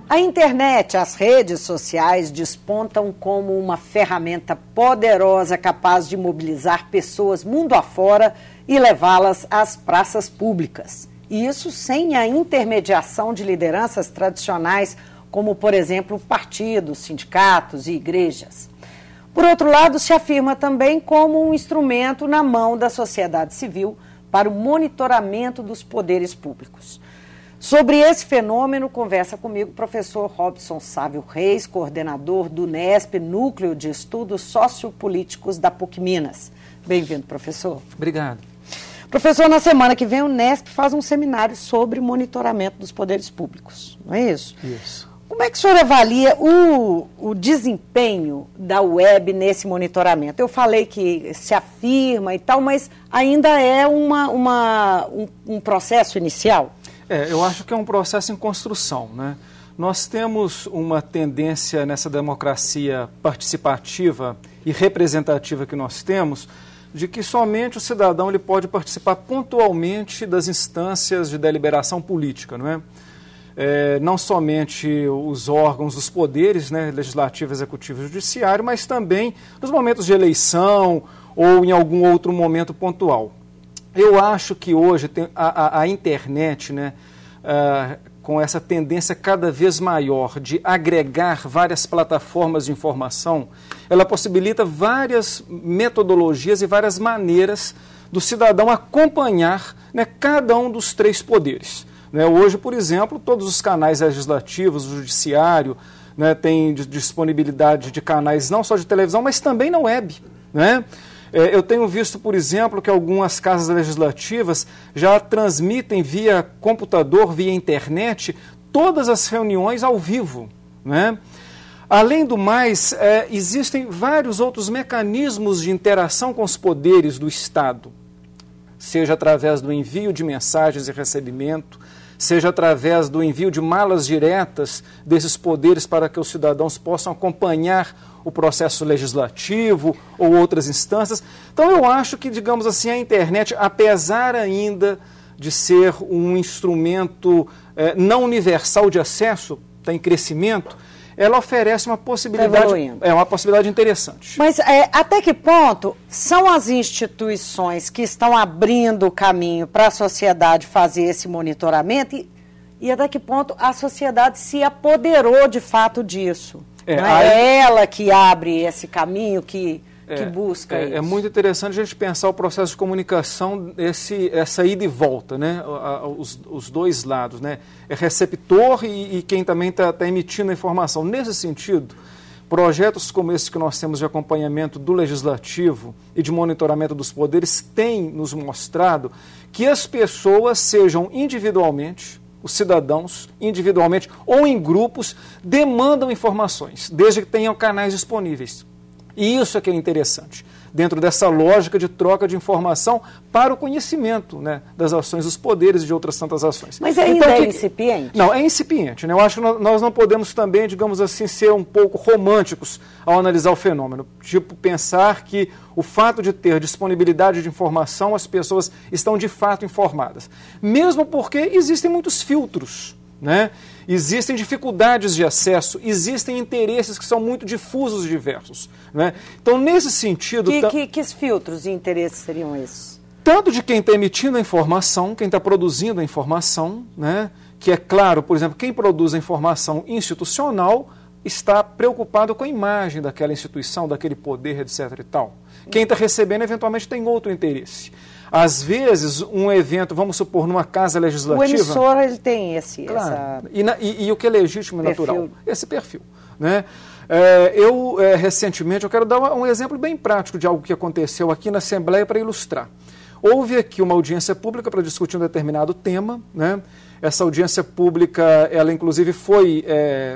A internet, as redes sociais despontam como uma ferramenta poderosa capaz de mobilizar pessoas mundo afora e levá-las às praças públicas. E isso sem a intermediação de lideranças tradicionais, como, por exemplo, partidos, sindicatos e igrejas. Por outro lado, se afirma também como um instrumento na mão da sociedade civil para o monitoramento dos poderes públicos. Sobre esse fenômeno, conversa comigo o professor Robson Sávio Reis, coordenador do NESP, Núcleo de Estudos Sociopolíticos da PUC Minas. Bem-vindo, professor. Obrigado. Professor, na semana que vem o NESP faz um seminário sobre monitoramento dos poderes públicos, não é isso? Isso. Como é que o senhor avalia o desempenho da web nesse monitoramento? Eu falei que se afirma e tal, mas ainda é um processo inicial? Eu acho que é um processo em construção, né? Nós temos uma tendência nessa democracia participativa e representativa que nós temos, de que somente o cidadão ele pode participar pontualmente das instâncias de deliberação política, não é? Não somente os órgãos, os poderes, né, legislativo, executivo e judiciário, mas também nos momentos de eleição ou em algum outro momento pontual. Eu acho que hoje a internet, né, com essa tendência cada vez maior de agregar várias plataformas de informação, ela possibilita várias metodologias e várias maneiras do cidadão acompanhar, né, cada um dos três poderes. Né, hoje, por exemplo, todos os canais legislativos, o judiciário, né, tem disponibilidade de canais não só de televisão, mas também na web, né? Eu tenho visto, por exemplo, que algumas casas legislativas já transmitem via computador, via internet, todas as reuniões ao vivo, né? Além do mais, existem vários outros mecanismos de interação com os poderes do Estado, seja através do envio de mensagens e recebimento, seja através do envio de malas diretas desses poderes para que os cidadãos possam acompanhar o processo legislativo ou outras instâncias. Então eu acho que, digamos assim, a internet, apesar ainda de ser um instrumento não universal de acesso, está em crescimento, ela oferece uma possibilidade, uma possibilidade interessante. Mas até que ponto são as instituições que estão abrindo o caminho para a sociedade fazer esse monitoramento e até que ponto a sociedade se apoderou de fato disso? É ela que abre esse caminho, que busca isso. É muito interessante a gente pensar o processo de comunicação, essa ida e volta, né? Os dois lados, né? É receptor e quem também está emitindo a informação. Nesse sentido, projetos como esse que nós temos de acompanhamento do legislativo e de monitoramento dos poderes têm nos mostrado que as pessoas, sejam individualmente, os cidadãos, individualmente ou em grupos, demandam informações, desde que tenham canais disponíveis. E isso é que é interessante, dentro dessa lógica de troca de informação para o conhecimento, né, das ações dos poderes e de outras tantas ações. Mas ainda é incipiente? Não, é incipiente, né? Eu acho que nós não podemos também, digamos assim, ser um pouco românticos ao analisar o fenômeno. Tipo, pensar que o fato de ter disponibilidade de informação, as pessoas estão de fato informadas. Mesmo porque existem muitos filtros, né? Existem dificuldades de acesso, existem interesses que são muito difusos e diversos, né? Então, nesse sentido... Que filtros e interesses seriam esses? Tanto de quem está emitindo a informação, quem está produzindo a informação, né? Que é claro, por exemplo, quem produz a informação institucional está preocupado com a imagem daquela instituição, daquele poder, etc. e tal. Quem está recebendo, eventualmente, tem outro interesse. Às vezes, um evento, vamos supor, numa casa legislativa... O emissor, ele tem claro, e o que é legítimo e natural? Esse perfil, né? Recentemente, eu quero dar um exemplo bem prático de algo que aconteceu aqui na Assembleia para ilustrar. Houve aqui uma audiência pública para discutir um determinado tema, né? Essa audiência pública, ela inclusive foi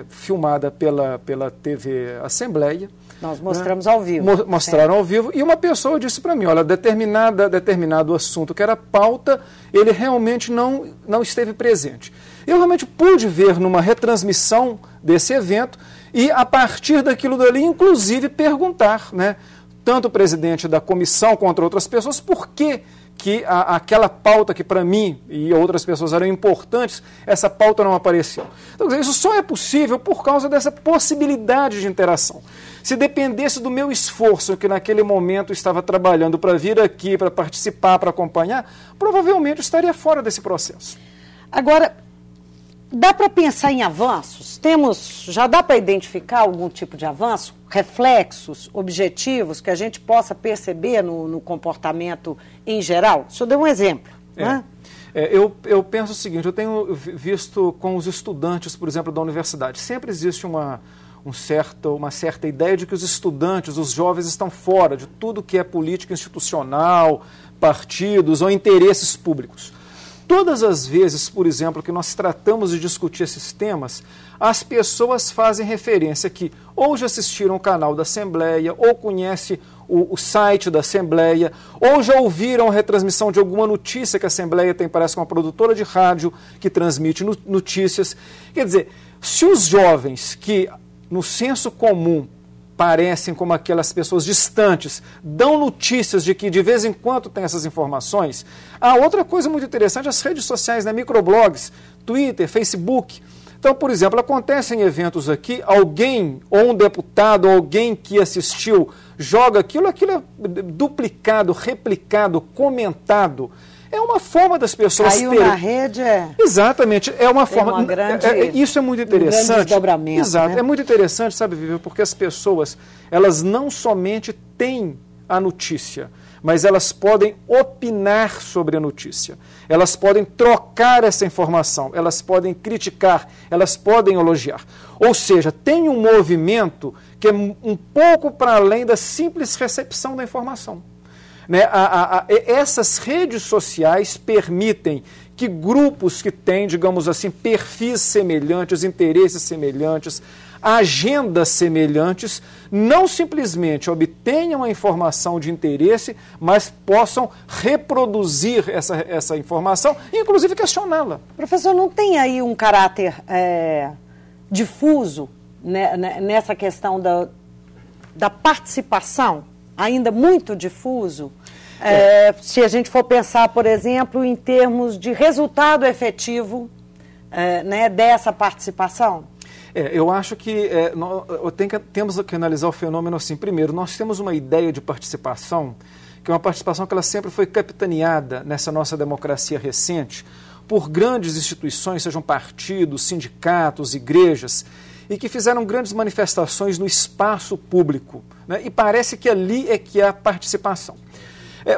filmada pela TV Assembleia. Nós mostramos ao vivo. Mostraram ao vivo. E uma pessoa disse para mim, olha, determinado assunto que era pauta, ele realmente não esteve presente. Eu realmente pude ver numa retransmissão desse evento e, a partir daquilo dali, inclusive, perguntar, né? tanto o presidente da comissão contra outras pessoas, por que aquela pauta que para mim e outras pessoas eram importantes, essa pauta não apareceu? Então, isso só é possível por causa dessa possibilidade de interação. Se dependesse do meu esforço, que naquele momento estava trabalhando para vir aqui, para participar, para acompanhar, provavelmente eu estaria fora desse processo. Agora, dá para pensar em avanços? Já dá para identificar algum tipo de avanço? Reflexos, objetivos que a gente possa perceber no comportamento em geral? O senhor deu um exemplo, né? Eu penso o seguinte, eu tenho visto com os estudantes, por exemplo, da universidade, sempre existe uma certa ideia de que os estudantes, os jovens, estão fora de tudo que é política institucional, partidos ou interesses públicos. Todas as vezes, por exemplo, que nós tratamos de discutir esses temas, as pessoas fazem referência que ou já assistiram o canal da Assembleia, ou conhecem o site da Assembleia, ou já ouviram a retransmissão de alguma notícia que a Assembleia tem, parece que uma produtora de rádio que transmite notícias. Quer dizer, se os jovens que, no senso comum, parecem como aquelas pessoas distantes, dão notícias de que de vez em quando tem essas informações. Outra coisa muito interessante, as redes sociais, né, microblogs, Twitter, Facebook. Então, por exemplo, acontecem eventos aqui, alguém, ou um deputado, ou alguém que assistiu, joga aquilo é duplicado, replicado, comentado. É uma forma das pessoas Caiu na rede, Exatamente, é uma forma... Uma grande, isso é muito interessante. Um grande desdobramento. Exato, né? É muito interessante, sabe, Vivi, porque as pessoas, elas não somente têm a notícia, mas elas podem opinar sobre a notícia. Elas podem trocar essa informação, elas podem criticar, elas podem elogiar. Ou seja, tem um movimento que é um pouco para além da simples recepção da informação. Né? Essas redes sociais permitem que grupos que têm, digamos assim, perfis semelhantes, interesses semelhantes, agendas semelhantes, não simplesmente obtenham a informação de interesse, mas possam reproduzir essa informação e, inclusive, questioná-la. Professor, não tem aí um caráter difuso, né, nessa questão da participação? Ainda muito difuso, se a gente for pensar, por exemplo, em termos de resultado efetivo né, dessa participação? Eu acho que temos que analisar o fenômeno assim. Primeiro, nós temos uma ideia de participação, que é uma participação que ela sempre foi capitaneada nessa nossa democracia recente, por grandes instituições, sejam partidos, sindicatos, igrejas, e que fizeram grandes manifestações no espaço público. Né? E parece que ali é que há participação.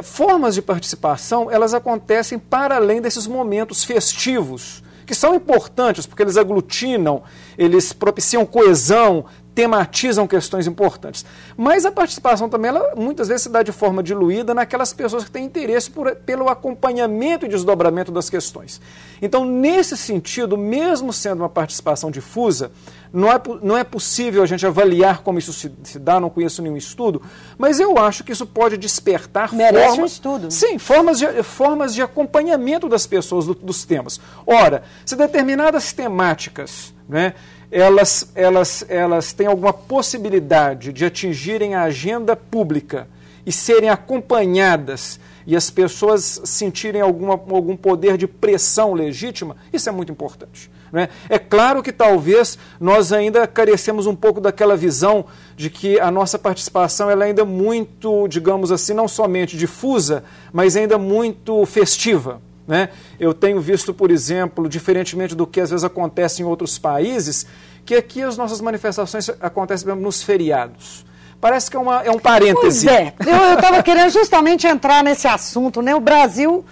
Formas de participação, elas acontecem para além desses momentos festivos, que são importantes, porque eles aglutinam, eles propiciam coesão, tematizam questões importantes. Mas a participação também, ela muitas vezes se dá de forma diluída naquelas pessoas que têm interesse pelo acompanhamento e desdobramento das questões. Então, nesse sentido, mesmo sendo uma participação difusa, não é possível a gente avaliar como isso se dá, não conheço nenhum estudo, mas eu acho que isso pode despertar Merece um estudo. Sim, formas de acompanhamento das pessoas dos temas. Ora, se determinadas temáticas, né, elas têm alguma possibilidade de atingirem a agenda pública e serem acompanhadas e as pessoas sentirem algum poder de pressão legítima, isso é muito importante. Né? É claro que talvez nós ainda carecemos um pouco daquela visão de que a nossa participação ela é ainda muito, digamos assim, não somente difusa, mas ainda muito festiva. Né? Eu tenho visto, por exemplo, diferentemente do que às vezes acontece em outros países, que aqui as nossas manifestações acontecem mesmo nos feriados. Parece que é um parêntese. Pois é, eu estava querendo justamente entrar nesse assunto. Né? O Brasil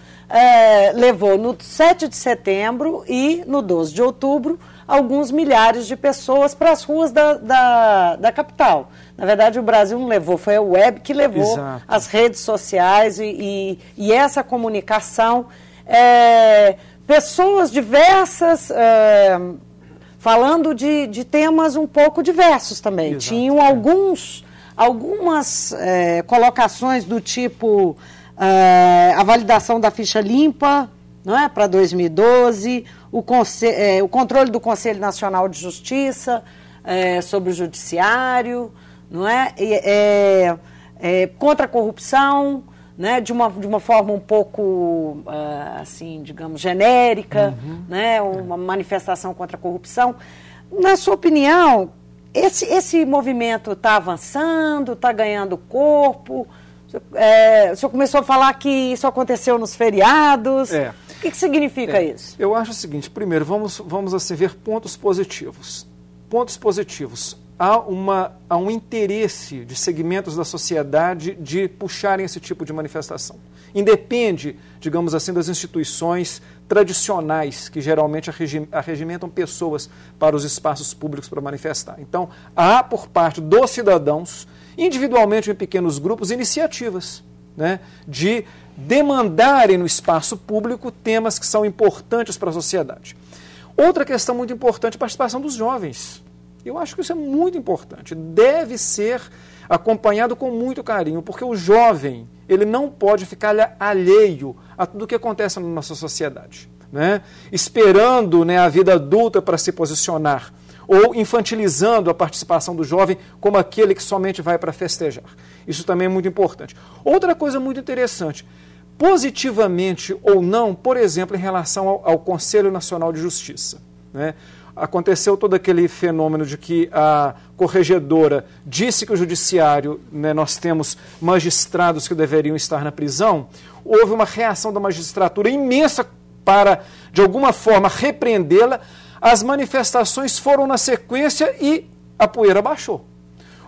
levou no 7 de setembro e no 12 de outubro alguns milhares de pessoas para as ruas da capital. Na verdade, o Brasil não levou, foi a web que levou. Exato. As redes sociais e essa comunicação. Pessoas diversas falando de temas um pouco diversos também. Exato. Tinham algumas colocações do tipo a validação da ficha limpa, não é, para 2012, o controle do Conselho Nacional de Justiça sobre o Judiciário, não é? contra a corrupção, né, de uma forma um pouco, assim, digamos, genérica, né, uma manifestação contra a corrupção. Na sua opinião, esse movimento está avançando, está ganhando corpo? O senhor começou a falar que isso aconteceu nos feriados. O que significa isso? Eu acho o seguinte, primeiro, vamos assim, ver pontos positivos. Pontos positivos. Há um interesse de segmentos da sociedade de puxarem esse tipo de manifestação. Independe, digamos assim, das instituições tradicionais que geralmente arregimentam pessoas para os espaços públicos para manifestar. Então, há por parte dos cidadãos, individualmente ou em pequenos grupos, iniciativas, né, de demandarem no espaço público temas que são importantes para a sociedade. Outra questão muito importante é a participação dos jovens. Eu acho que isso é muito importante. Deve ser acompanhado com muito carinho, porque o jovem, ele não pode ficar alheio a tudo o que acontece na nossa sociedade, né? Esperando, né, a vida adulta para se posicionar, ou infantilizando a participação do jovem como aquele que somente vai para festejar. Isso também é muito importante. Outra coisa muito interessante, positivamente ou não, por exemplo, em relação ao Conselho Nacional de Justiça, né? Aconteceu todo aquele fenômeno de que a corregedora disse que o judiciário, né, nós temos magistrados que deveriam estar na prisão. Houve uma reação da magistratura imensa para, de alguma forma, repreendê-la. As manifestações foram na sequência e a poeira baixou.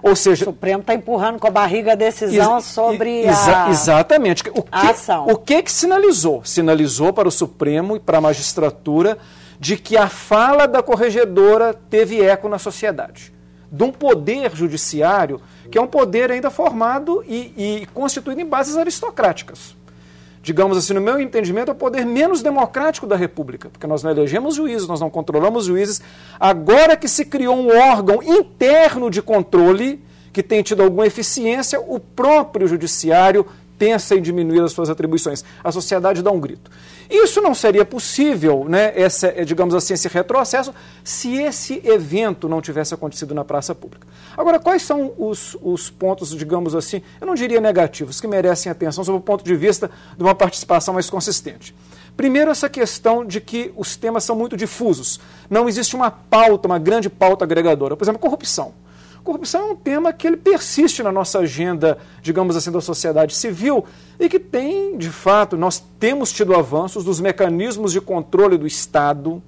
Ou seja, o Supremo está empurrando com a barriga a decisão sobre exatamente. A ação. O que sinalizou? Sinalizou para o Supremo e para a magistratura de que a fala da corregedora teve eco na sociedade. De um poder judiciário, que é um poder ainda formado e constituído em bases aristocráticas. Digamos assim, no meu entendimento, é o poder menos democrático da República, porque nós não elegemos juízes, nós não controlamos juízes. Agora que se criou um órgão interno de controle, que tem tido alguma eficiência, o próprio judiciário pensa em diminuir as suas atribuições. A sociedade dá um grito. Isso não seria possível, né, digamos assim, esse retrocesso, se esse evento não tivesse acontecido na praça pública. Agora, quais são os pontos, digamos assim, eu não diria negativos, que merecem atenção sob o ponto de vista de uma participação mais consistente? Primeiro, essa questão de que os temas são muito difusos. Não existe uma pauta, uma grande pauta agregadora. Por exemplo, corrupção. Corrupção é um tema que ele persiste na nossa agenda, digamos assim, da sociedade civil e que tem, de fato, nós temos tido avanços dos mecanismos de controle do Estado,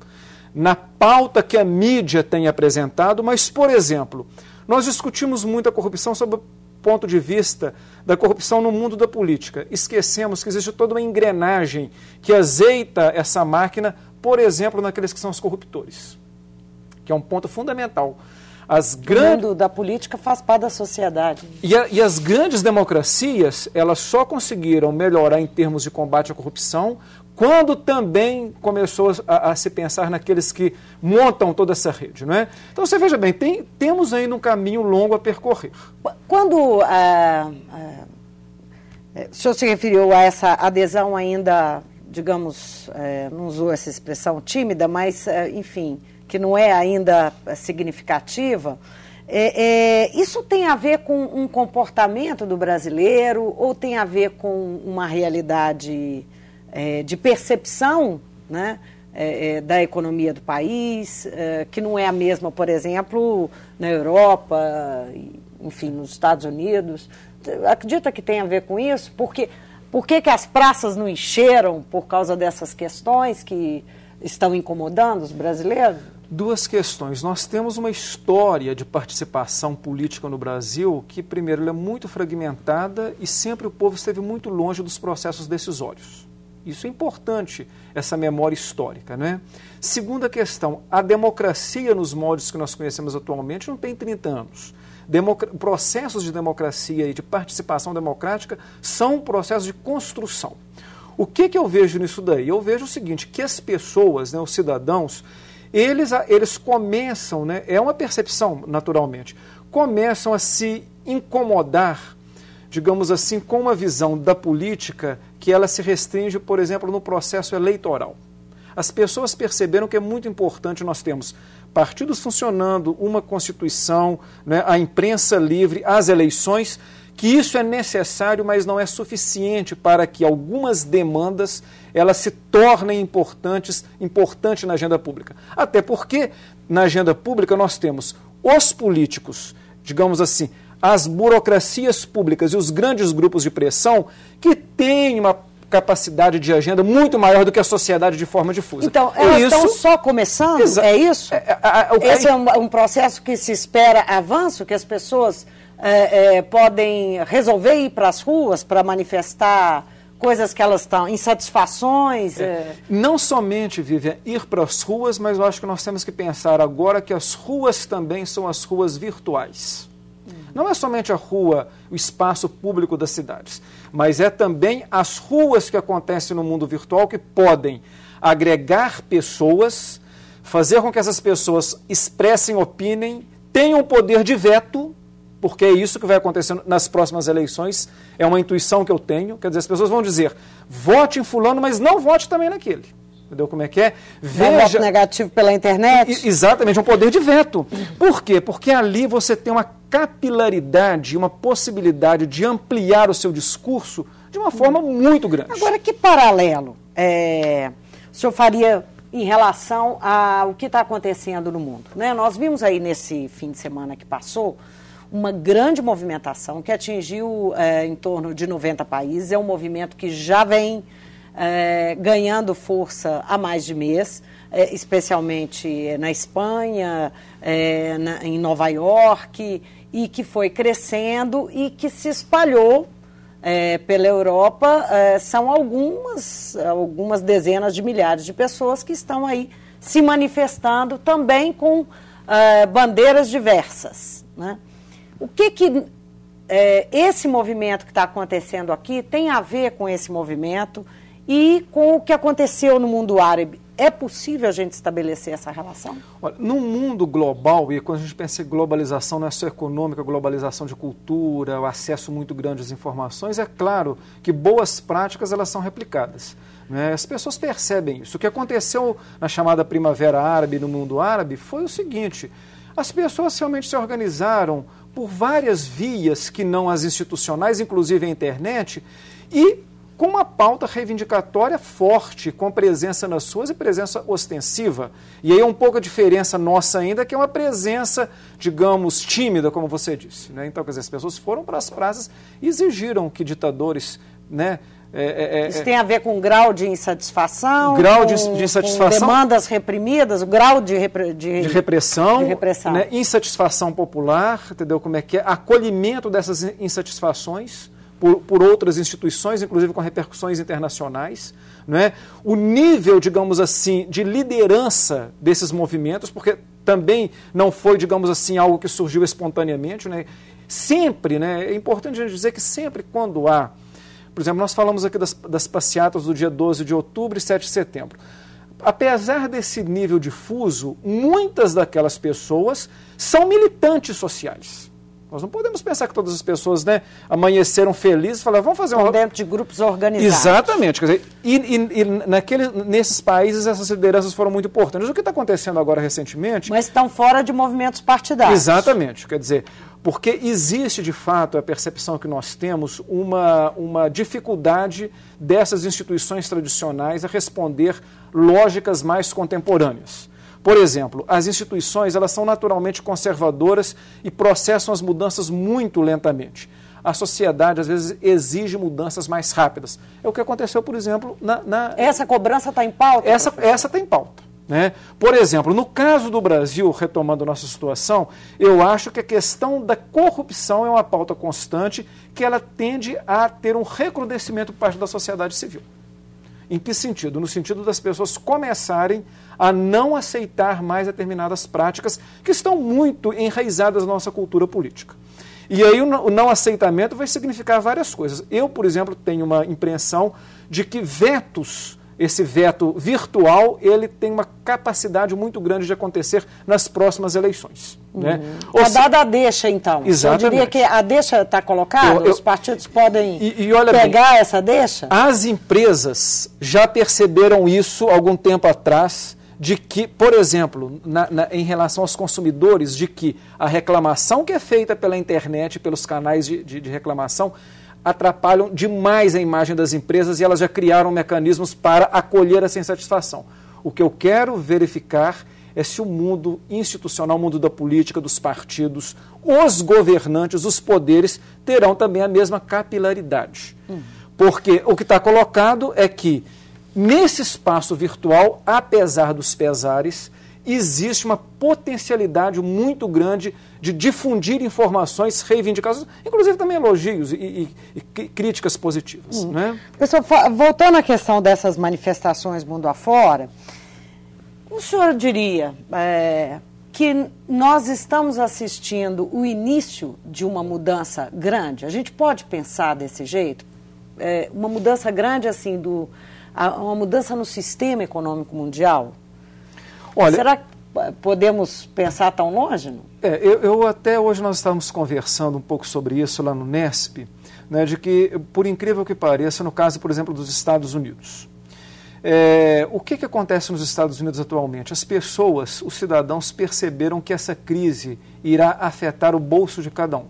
na pauta que a mídia tem apresentado, mas, por exemplo, nós discutimos muito a corrupção sob o ponto de vista da corrupção no mundo da política. Esquecemos que existe toda uma engrenagem que azeita essa máquina, por exemplo, naqueles que são os corruptores, que é um ponto fundamental. O mundo da política faz parte da sociedade. E as grandes democracias, elas só conseguiram melhorar em termos de combate à corrupção quando também começou a se pensar naqueles que montam toda essa rede, não é? Então, você veja bem, temos ainda um caminho longo a percorrer. Quando o senhor se referiu a essa adesão ainda, digamos, não usou essa expressão tímida, mas, enfim, que não é ainda significativa, isso tem a ver com um comportamento do brasileiro ou tem a ver com uma realidade de percepção, né, da economia do país, que não é a mesma, por exemplo, na Europa, enfim, nos Estados Unidos? Acredita que tem a ver com isso? Por que as praças não encheram por causa dessas questões que estão incomodando os brasileiros? Duas questões. Nós temos uma história de participação política no Brasil que, primeiro, ela é muito fragmentada e sempre o povo esteve muito longe dos processos decisórios. Isso é importante, essa memória histórica, né? Segunda questão, a democracia nos moldes que nós conhecemos atualmente não tem 30 anos. Processos de democracia e de participação democrática são processos de construção. O que eu vejo nisso daí? Eu vejo o seguinte, que as pessoas, né, os cidadãos, eles começam, né, é uma percepção naturalmente, começam a se incomodar, digamos assim, com uma visão da política que ela se restringe, por exemplo, no processo eleitoral. As pessoas perceberam que é muito importante nós termos partidos funcionando, uma Constituição, né, a imprensa livre, as eleições, que isso é necessário, mas não é suficiente para que algumas demandas elas se tornem importantes na agenda pública. Até porque, na agenda pública, nós temos os políticos, digamos assim, as burocracias públicas e os grandes grupos de pressão que têm uma capacidade de agenda muito maior do que a sociedade de forma difusa. Então, elas estão só começando? É isso? Esse é um processo que se espera avanço, que as pessoas podem resolver ir para as ruas para manifestar coisas que elas estão, insatisfações? Não somente, Vivian, ir para as ruas, mas eu acho que nós temos que pensar agora que as ruas também são as ruas virtuais. Não é somente a rua, o espaço público das cidades, mas é também as ruas que acontecem no mundo virtual que podem agregar pessoas, fazer com que essas pessoas expressem opinião, tenham poder de veto, porque é isso que vai acontecer nas próximas eleições, é uma intuição que eu tenho, quer dizer, as pessoas vão dizer, vote em fulano, mas não vote também naquele. Entendeu como é que é? Veja... voto negativo pela internet? Exatamente, um poder de veto. Por quê? Porque ali você tem uma capilaridade, uma possibilidade de ampliar o seu discurso de uma forma muito grande. Agora, que paralelo o senhor faria em relação ao que está acontecendo no mundo? Né? Nós vimos aí nesse fim de semana que passou uma grande movimentação que atingiu em torno de 90 países. É um movimento que já vem ganhando força há mais de mês, especialmente na Espanha, em Nova York, e que foi crescendo e que se espalhou pela Europa. São algumas dezenas de milhares de pessoas que estão aí se manifestando também com bandeiras diversas, né? O que esse movimento que está acontecendo aqui tem a ver com esse movimento e com o que aconteceu no mundo árabe? É possível a gente estabelecer essa relação? Olha, no mundo global, e quando a gente pensa em globalização, não é só econômica, globalização de cultura, o acesso muito grande às informações, é claro que boas práticas elas são replicadas. Né? As pessoas percebem isso. O que aconteceu na chamada Primavera Árabe, no mundo árabe, foi o seguinte: as pessoas realmente se organizaram por várias vias que não as institucionais, inclusive a internet, e com uma pauta reivindicatória forte, com presença nas ruas e presença ostensiva. E aí é um pouco a diferença nossa ainda, que é uma presença, digamos, tímida, como você disse. Né? Então, quer dizer, as pessoas foram para as praças e exigiram que ditadores... Né, isso tem a ver com o grau de insatisfação? Grau de insatisfação. Com demandas reprimidas, o grau de repressão. Né, insatisfação popular, entendeu como é que é? Acolhimento dessas insatisfações por outras instituições, inclusive com repercussões internacionais. Né? O nível, digamos assim, de liderança desses movimentos, porque também não foi, digamos assim, algo que surgiu espontaneamente. Né? Sempre, né, é importante a gente dizer que sempre quando há... Por exemplo, nós falamos aqui das passeatas do dia 12 de outubro e 7 de setembro. Apesar desse nível difuso, muitas daquelas pessoas são militantes sociais. Nós não podemos pensar que todas as pessoas, né, amanheceram felizes e falaram, vamos fazer uma... dentro de grupos organizados. Exatamente. Quer dizer, nesses países essas lideranças foram muito importantes. O que está acontecendo agora recentemente... Mas estão fora de movimentos partidários. Exatamente. Quer dizer, porque existe, de fato, a percepção que nós temos, uma dificuldade dessas instituições tradicionais a responder lógicas mais contemporâneas. Por exemplo, as instituições elas são naturalmente conservadoras e processam as mudanças muito lentamente. A sociedade, às vezes, exige mudanças mais rápidas. É o que aconteceu, por exemplo, Essa cobrança está em pauta? Essa está em pauta. Né? Por exemplo, no caso do Brasil, retomando a nossa situação, eu acho que a questão da corrupção é uma pauta constante que ela tende a ter um recrudescimento por parte da sociedade civil. Em que sentido? No sentido das pessoas começarem a não aceitar mais determinadas práticas que estão muito enraizadas na nossa cultura política. E aí o não aceitamento vai significar várias coisas. Eu, por exemplo, tenho uma impressão de que esse veto virtual, ele tem uma capacidade muito grande de acontecer nas próximas eleições. Né? Dada a deixa, então. Exatamente. Eu diria que a deixa está colocada, os partidos podem pegar essa deixa? As empresas já perceberam isso algum tempo atrás, de que, por exemplo, em relação aos consumidores, de que a reclamação que é feita pela internet, pelos canais de reclamação, atrapalham demais a imagem das empresas e elas já criaram mecanismos para acolher essa insatisfação. O que eu quero verificar é se o mundo institucional, o mundo da política, dos partidos, os governantes, os poderes, terão também a mesma capilaridade. Porque o que está colocado é que, nesse espaço virtual, apesar dos pesares, existe uma potencialidade muito grande de difundir informações, reivindicações, inclusive também elogios e críticas positivas. Né? Pessoal, voltando à questão dessas manifestações mundo afora, o senhor diria que nós estamos assistindo o início de uma mudança grande? A gente pode pensar desse jeito? Uma mudança grande, assim, uma mudança no sistema econômico mundial? Olha, será que podemos pensar tão longe? Eu até hoje nós estávamos conversando um pouco sobre isso lá no Nesp, né, de que, por incrível que pareça, no caso, por exemplo, dos Estados Unidos, o que acontece nos Estados Unidos atualmente? As pessoas, os cidadãos, perceberam que essa crise irá afetar o bolso de cada um.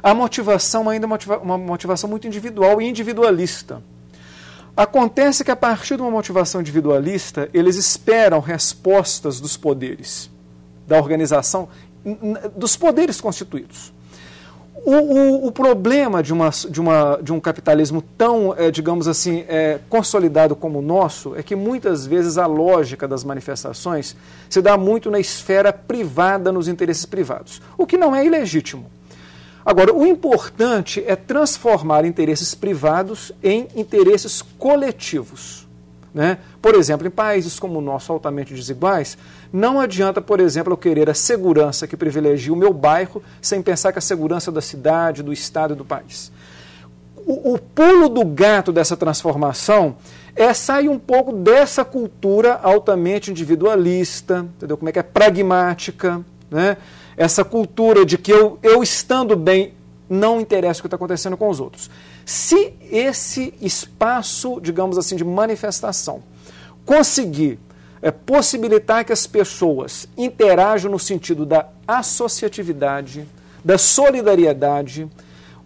A motivação ainda é uma motivação muito individual e individualista. Acontece que, a partir de uma motivação individualista, eles esperam respostas dos poderes, da organização, dos poderes constituídos. O problema de um capitalismo tão, digamos assim, consolidado como o nosso, é que muitas vezes a lógica das manifestações se dá muito na esfera privada, nos interesses privados, o que não é ilegítimo. Agora, o importante é transformar interesses privados em interesses coletivos. Né? Por exemplo, em países como o nosso, altamente desiguais, não adianta, por exemplo, eu querer a segurança que privilegia o meu bairro sem pensar que a segurança da cidade, do estado e do país. O pulo do gato dessa transformação é sair um pouco dessa cultura altamente individualista, entendeu? Como é que é pragmática, né? Essa cultura de que eu estando bem, não interessa o que está acontecendo com os outros. Se esse espaço, digamos assim, de manifestação conseguir possibilitar que as pessoas interajam no sentido da associatividade, da solidariedade,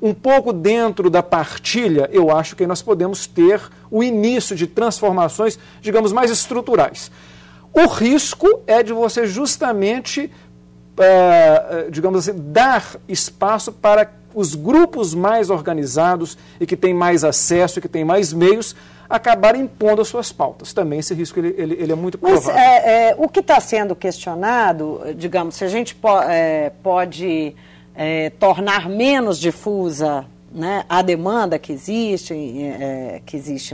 um pouco dentro da partilha, eu acho que nós podemos ter o início de transformações, digamos, mais estruturais. O risco é de você justamente, digamos assim, dar espaço para os grupos mais organizados e que têm mais acesso e que têm mais meios acabarem impondo as suas pautas. Também esse risco ele é muito provável. Mas o que está sendo questionado, digamos, se a gente pode tornar menos difusa, né, a demanda que existe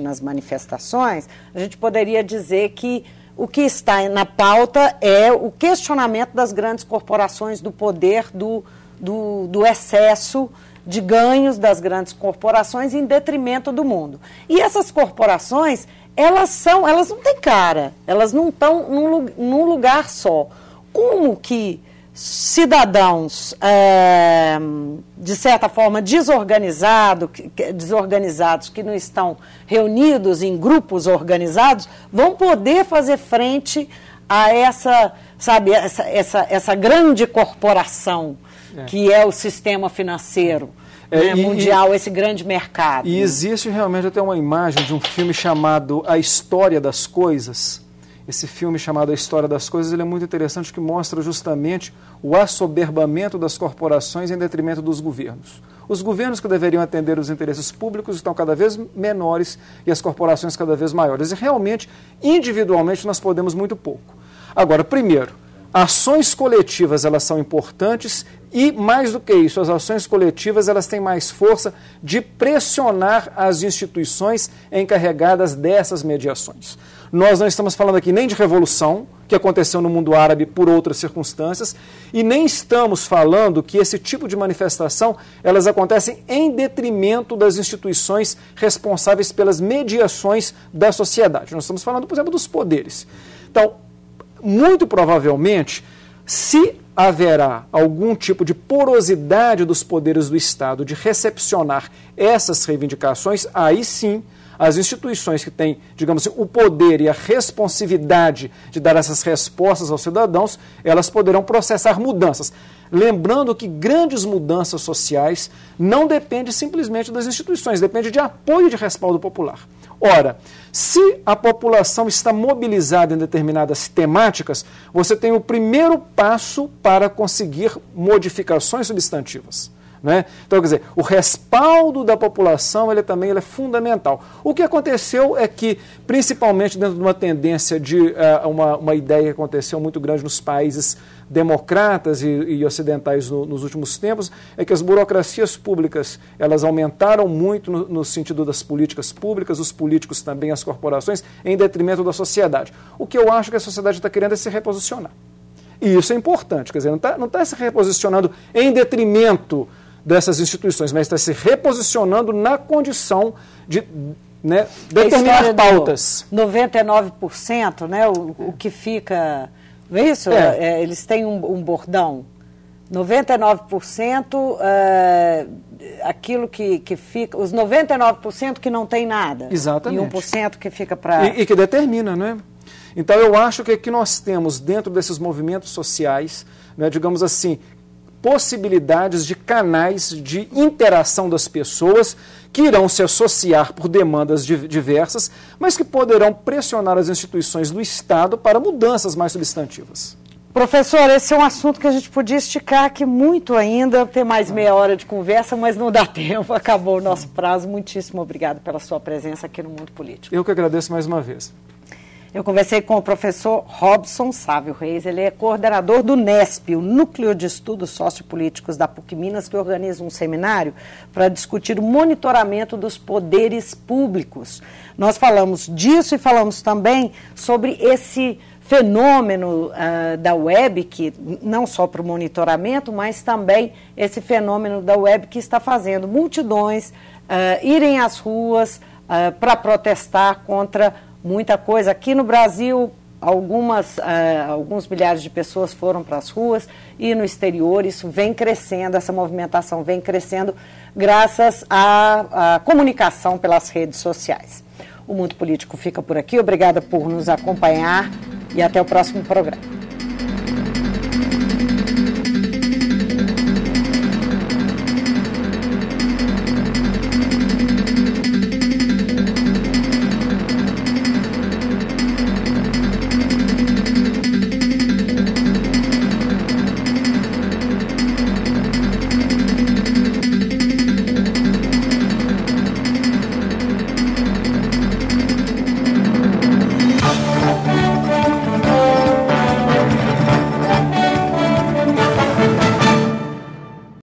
nas manifestações, a gente poderia dizer que o que está na pauta é o questionamento das grandes corporações, do poder, do excesso de ganhos das grandes corporações em detrimento do mundo. E essas corporações, elas não têm cara, elas não estão num lugar só. Como que cidadãos, de certa forma, desorganizados, que não estão reunidos em grupos organizados, vão poder fazer frente a essa grande corporação que é o sistema financeiro mundial, esse grande mercado. E existe realmente até uma imagem de um filme chamado A História das Coisas. Esse filme chamado A História das Coisas, ele é muito interessante, que mostra justamente o assoberbamento das corporações em detrimento dos governos. Os governos que deveriam atender os interesses públicos estão cada vez menores e as corporações cada vez maiores. E realmente, individualmente, nós podemos muito pouco. Agora, primeiro, ações coletivas, elas são importantes e, mais do que isso, as ações coletivas, elas têm mais força de pressionar as instituições encarregadas dessas mediações. Nós não estamos falando aqui nem de revolução, que aconteceu no mundo árabe por outras circunstâncias, e nem estamos falando que esse tipo de manifestação, elas acontecem em detrimento das instituições responsáveis pelas mediações da sociedade. Nós estamos falando, por exemplo, dos poderes. Então, muito provavelmente, se haverá algum tipo de porosidade dos poderes do Estado de recepcionar essas reivindicações, aí sim as instituições que têm, digamos assim, o poder e a responsividade de dar essas respostas aos cidadãos, elas poderão processar mudanças. Lembrando que grandes mudanças sociais não dependem simplesmente das instituições, depende de apoio e de respaldo popular. Ora, se a população está mobilizada em determinadas temáticas, você tem o primeiro passo para conseguir modificações substantivas. Né? Então, quer dizer, o respaldo da população ele também é fundamental. O que aconteceu é que, principalmente dentro de uma tendência de uma ideia que aconteceu muito grande nos países democratas e ocidentais nos últimos tempos, é que as burocracias públicas elas aumentaram muito no sentido das políticas públicas, os políticos também, as corporações, em detrimento da sociedade. O que eu acho que a sociedade está querendo é se reposicionar. E isso é importante, quer dizer, não está se reposicionando em detrimento dessas instituições, mas está se reposicionando na condição de determinar pautas. 99%, né, o que fica... Não é isso? Eles têm um bordão. 99% aquilo que fica... Os 99% que não tem nada. Exatamente. E 1% que fica para... E que determina, né? Então, eu acho que aqui nós temos, dentro desses movimentos sociais, né, digamos assim, possibilidades de canais de interação das pessoas que irão se associar por demandas diversas, mas que poderão pressionar as instituições do Estado para mudanças mais substantivas. Professor, esse é um assunto que a gente podia esticar aqui muito ainda, ter mais meia hora de conversa, mas não dá tempo, acabou o nosso prazo. Muitíssimo obrigado pela sua presença aqui no Mundo Político. Eu que agradeço mais uma vez. Eu conversei com o professor Robson Sávio Reis, ele é coordenador do NESP, o Núcleo de Estudos Sociopolíticos da PUC Minas, que organiza um seminário para discutir o monitoramento dos poderes públicos. Nós falamos disso e falamos também sobre esse fenômeno da web, que não só para o monitoramento, mas também esse fenômeno da web que está fazendo multidões irem às ruas para protestar contra muita coisa. Aqui no Brasil, alguns milhares de pessoas foram para as ruas e no exterior isso vem crescendo, essa movimentação vem crescendo graças à comunicação pelas redes sociais. O Mundo Político fica por aqui. Obrigada por nos acompanhar e até o próximo programa.